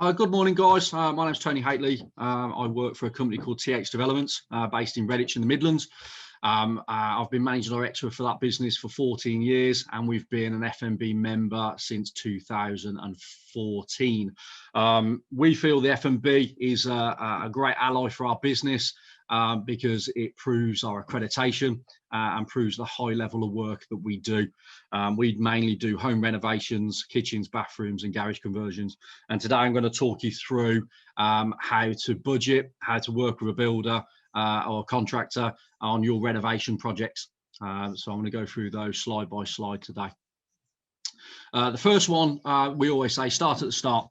Good morning, guys. My name's Tony Hateley. I work for a company called TH Developments, based in Redditch in the Midlands. I've been managing director for that business for 14 years, and we've been an FMB member since 2014. We feel the FMB is a great ally for our business because it proves our accreditation and proves the high level of work that we do. We mainly do home renovations, kitchens, bathrooms, and garage conversions. And today I'm going to talk you through how to budget, how to work with a builder or a contractor on your renovation projects. So I'm going to go through those slide by slide today. The first one, we always say, start at the start.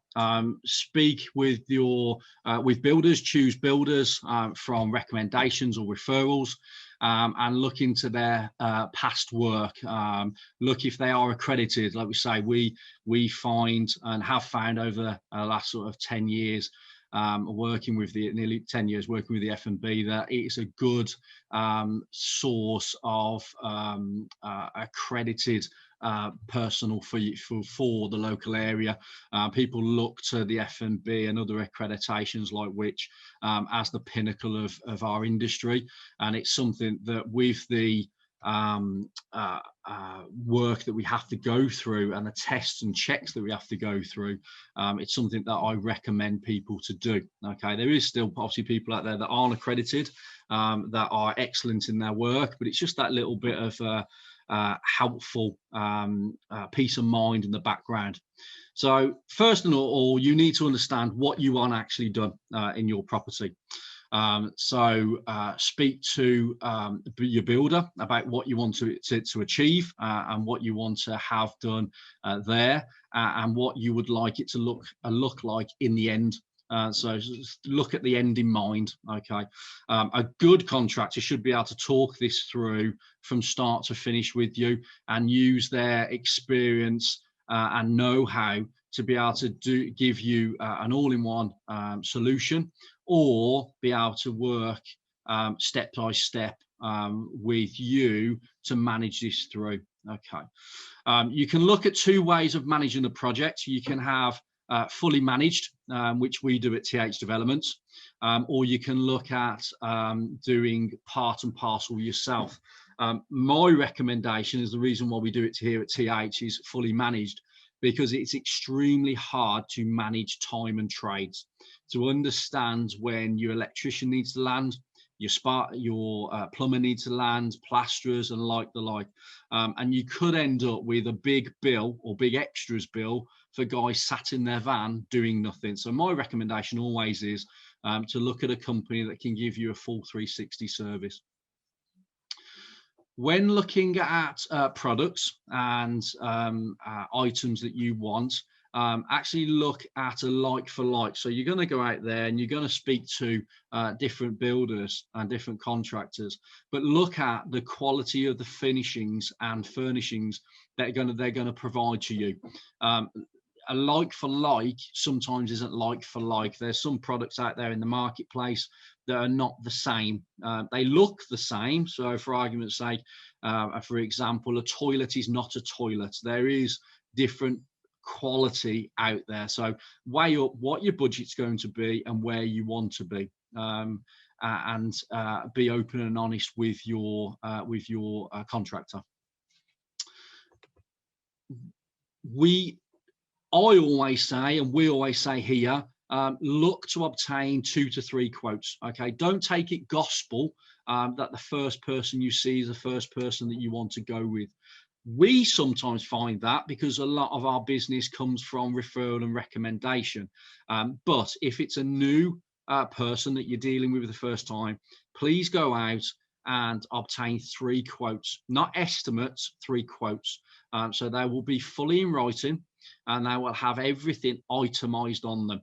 Speak with your with builders, choose builders from recommendations or referrals, and look into their past work. Look if they are accredited. Like we say, we find and have found over the last sort of 10 years working with nearly 10 years working with the FMB, that it's a good source of accredited personnel for the local area. People look to the FMB and other accreditations like which as the pinnacle of our industry, and it's something that with the work that we have to go through and the tests and checks that we have to go through, it's something that I recommend people to do. Okay, there is still obviously people out there that aren't accredited, that are excellent in their work, but it's just that little bit of helpful peace of mind in the background. So first of all, you need to understand what you want actually done in your property. Speak to your builder about what you want to achieve and what you want to have done there, and what you would like it to look like in the end. So look at the end in mind. Okay, a good contractor should be able to talk this through from start to finish with you and use their experience and know-how to be able to give you an all-in-one solution, or be able to work step by step with you to manage this through. Okay, you can look at two ways of managing the project. You can have fully managed, which we do at TH Developments, or you can look at doing part and parcel yourself. My recommendation is, the reason why we do it here at TH is fully managed, because it's extremely hard to manage time and trades, to understand when your electrician needs to land, your plumber needs to land, plasterers and the like. And you could end up with a big bill or big extras bill for guys sat in their van doing nothing. So my recommendation always is to look at a company that can give you a full 360 service. When looking at products and items that you want, actually look at a like for like. So you're going to go out there and you're going to speak to different builders and different contractors, but look at the quality of the finishings and furnishings that they're going to provide to you. A like for like sometimes isn't like for like. There's some products out there in the marketplace that are not the same. They look the same. So for argument's sake, for example, a toilet is not a toilet. There is different quality out there. So weigh up what your budget's going to be and where you want to be, and be open and honest with your contractor. I always say, and we always say here, look to obtain 2 to 3 quotes. Okay, don't take it gospel that the first person you see is the first person that you want to go with. We sometimes find that because a lot of our business comes from referral and recommendation. But if it's a new person that you're dealing with the first time, please go out and obtain 3 quotes, not estimates, 3 quotes. So they will be fully in writing, and they will have everything itemized on them.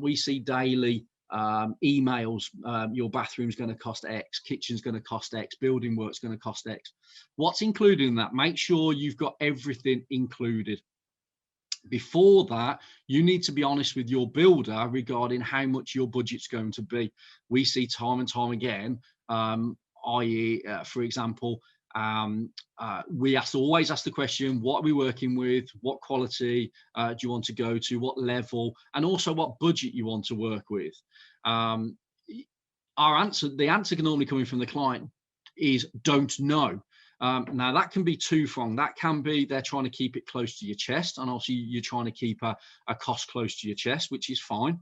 We see daily emails, your bathroom's going to cost X, kitchen's going to cost X, building work's going to cost X. What's included in that? Make sure you've got everything included. Before that, you need to be honest with your builder regarding how much your budget's going to be. We see time and time again, i.e., for example, We always ask the question, what are we working with? What quality do you want to go to? What level? And also what budget you want to work with. The answer can normally come in from the client is don't know. Now that can be two-pronged. That can be they're trying to keep it close to your chest, and also you're trying to keep a cost close to your chest, which is fine.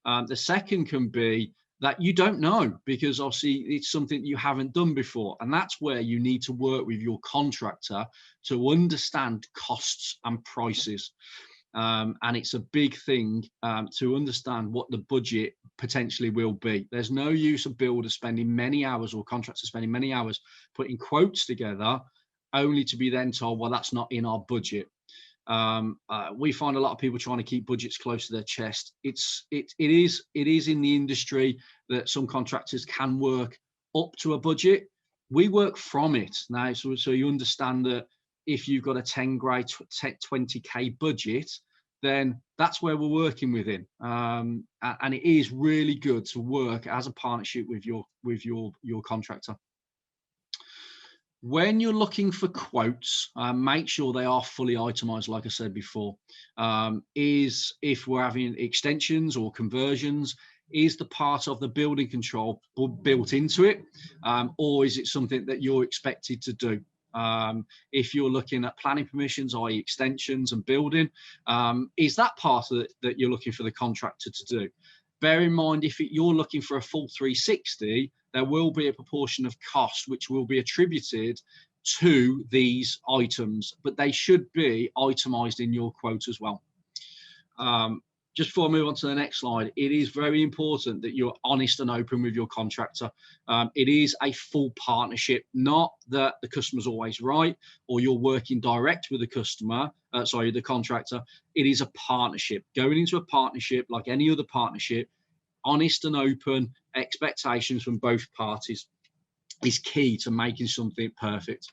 The second can be that you don't know, because obviously it's something you haven't done before, and that's where you need to work with your contractor to understand costs and prices. And it's a big thing to understand what the budget potentially will be. There's no use of builders spending many hours, or contractors spending many hours putting quotes together only to be then told, well, that's not in our budget. We find a lot of people trying to keep budgets close to their chest. It is in the industry that some contractors can work up to a budget. We work from it now, so you understand that if you've got a 10 grand, 20k budget, then that's where we're working within. And it is really good to work as a partnership with your contractor. When you're looking for quotes, make sure they are fully itemized, like I said before. If we're having extensions or conversions, is the part of the building control built into it, or is it something that you're expected to do? If you're looking at planning permissions, i.e. extensions and building, is that part of it that you're looking for the contractor to do? Bear in mind, if you're looking for a full 360, there will be a proportion of cost which will be attributed to these items, but they should be itemized in your quote as well. Just before I move on to the next slide, it is very important that you're honest and open with your contractor. It is a full partnership, not that the customer's always right or you're working direct with the customer, the contractor. It is a partnership. Going into a partnership, like any other partnership, honest and open expectations from both parties is key to making something perfect.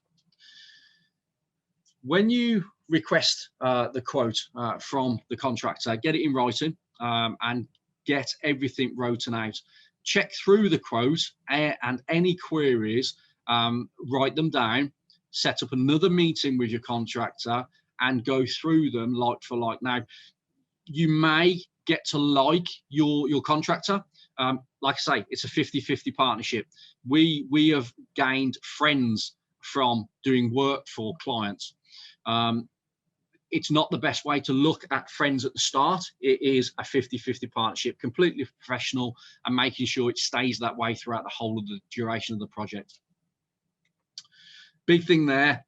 When you request the quote from the contractor, get it in writing and get everything written out. Check through the quote and any queries, write them down, set up another meeting with your contractor and go through them like for like. Now, you may get to like your contractor. Like I say, it's a 50-50 partnership. We have gained friends from doing work for clients. It's not the best way to look at friends at the start. It is a 50-50 partnership, completely professional, and making sure it stays that way throughout the whole of the duration of the project. Big thing there,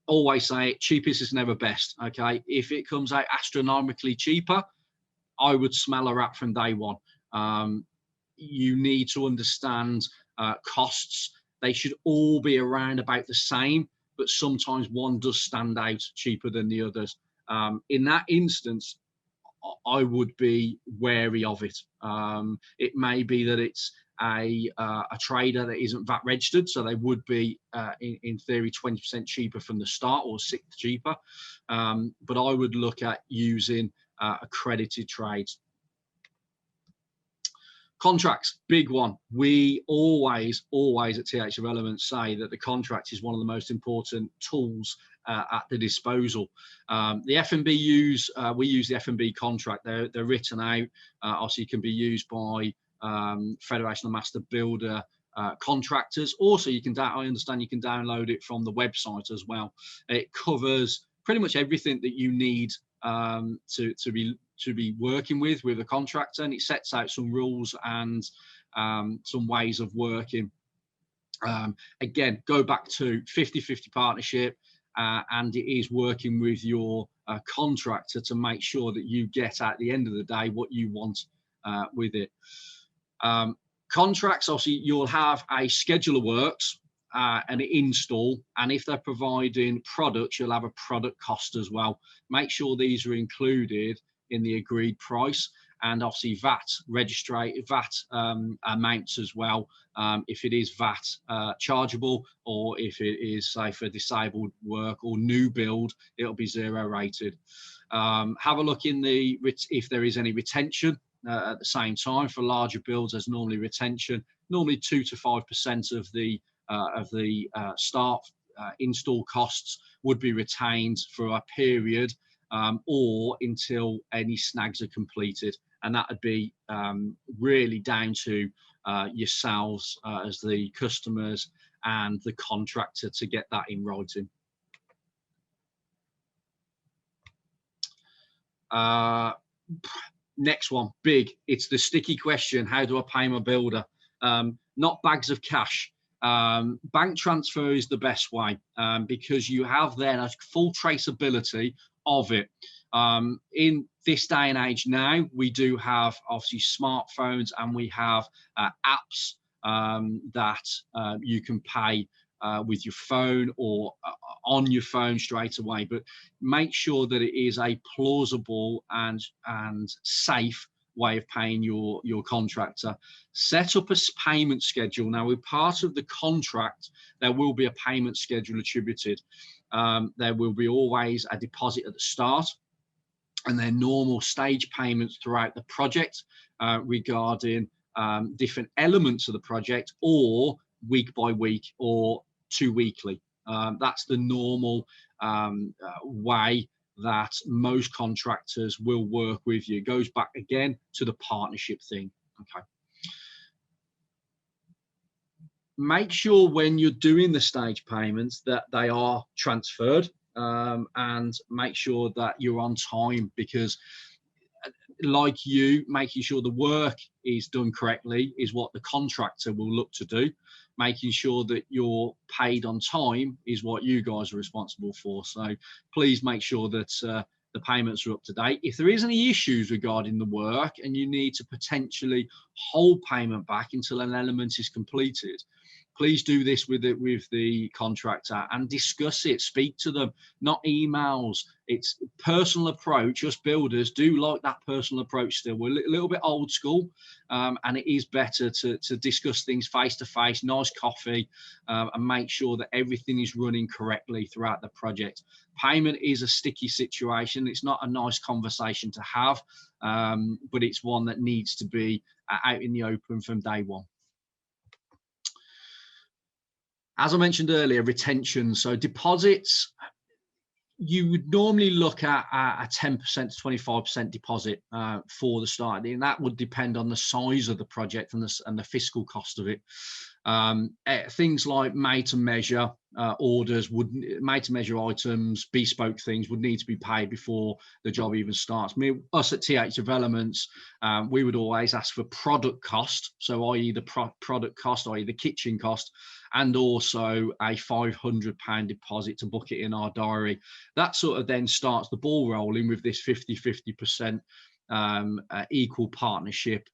always say it, cheapest is never best, okay? If it comes out astronomically cheaper, I would smell a rat from day one. You need to understand costs. They should all be around about the same, but sometimes one does stand out cheaper than the others. In that instance, I would be wary of it. It may be that it's a trader that isn't VAT registered, so they would be, in theory, 20% cheaper from the start or 6% cheaper. But I would look at using accredited trades. Contracts, big one. We always at TH Developments say that the contract is one of the most important tools at the disposal. The FMB we use the FMB contract. They're written out. Obviously, can be used by Federation of Master Builder contractors. Also, I understand you can download it from the website as well. It covers pretty much everything that you need to be working with a contractor, and it sets out some rules and some ways of working. Again, go back to 50-50 partnership, and it is working with your contractor to make sure that you get at the end of the day what you want with it. Contracts, obviously, you'll have a schedule of works, an install, and if they're providing products, you'll have a product cost as well. Make sure these are included in the agreed price, and obviously VAT amounts as well, if it is VAT chargeable, or if it is, say, for disabled work or new build, it'll be 0 rated. Have a look if there is any retention at the same time. For larger builds, there's normally retention, normally 2 to 5% of the start install costs would be retained for a period or until any snags are completed. And that would be really down to yourselves as the customers and the contractor to get that in writing. Next one, big. It's the sticky question. How do I pay my builder? Not bags of cash. Bank transfer is the best way because you have then a full traceability of it. In this day and age now, we do have obviously smartphones and we have apps that you can pay with your phone or on your phone straight away, but make sure that it is a plausible and safe way of paying your contractor. Set up a payment schedule. Now, with part of the contract, there will be a payment schedule attributed. There will be always a deposit at the start, and then normal stage payments throughout the project regarding different elements of the project, or week by week or 2 weekly. That's the normal way that most contractors will work with you. It goes back again to the partnership thing. Okay. Make sure when you're doing the stage payments that they are transferred, and make sure that you're on time, because like you, making sure the work is done correctly is what the contractor will look to do. Making sure that you're paid on time is what you guys are responsible for. So please make sure that the payments are up to date. If there is any issues regarding the work and you need to potentially hold payment back until an element is completed, please do this with the contractor and discuss it. Speak to them, not emails. It's personal approach. Us builders do like that personal approach still. We're a little bit old school, and it is better to discuss things face to face, nice coffee, and make sure that everything is running correctly throughout the project. Payment is a sticky situation. It's not a nice conversation to have, but it's one that needs to be out in the open from day one. As I mentioned earlier, retention. So deposits, you would normally look at a 10% to 25% deposit for the start, and that would depend on the size of the project and the fiscal cost of it. Things like made to measure orders, made to measure items, bespoke things would need to be paid before the job even starts. Us at TH Developments, we would always ask for product cost, so i.e. the product cost, i.e. the kitchen cost, and also a £500 deposit to book it in our diary. That sort of then starts the ball rolling with this 50-50% equal partnership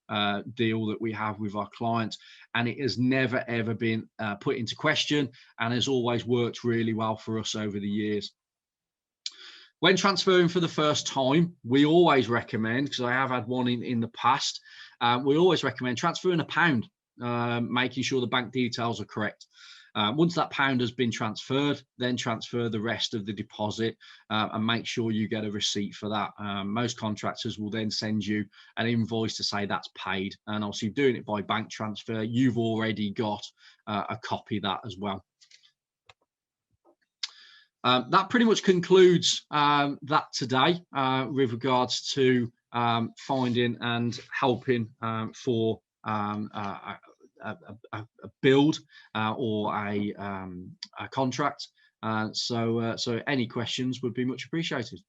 deal that we have with our clients, and it has never ever been put into question and has always worked really well for us over the years. When transferring for the first time, we always recommend, because I have had one in the past, we always recommend transferring £1, making sure the bank details are correct. Once that £1 has been transferred, then transfer the rest of the deposit and make sure you get a receipt for that. Most contractors will then send you an invoice to say that's paid, and obviously doing it by bank transfer, you've already got a copy of that as well. That pretty much concludes that today with regards to finding and helping for a build or a contract. So any questions would be much appreciated.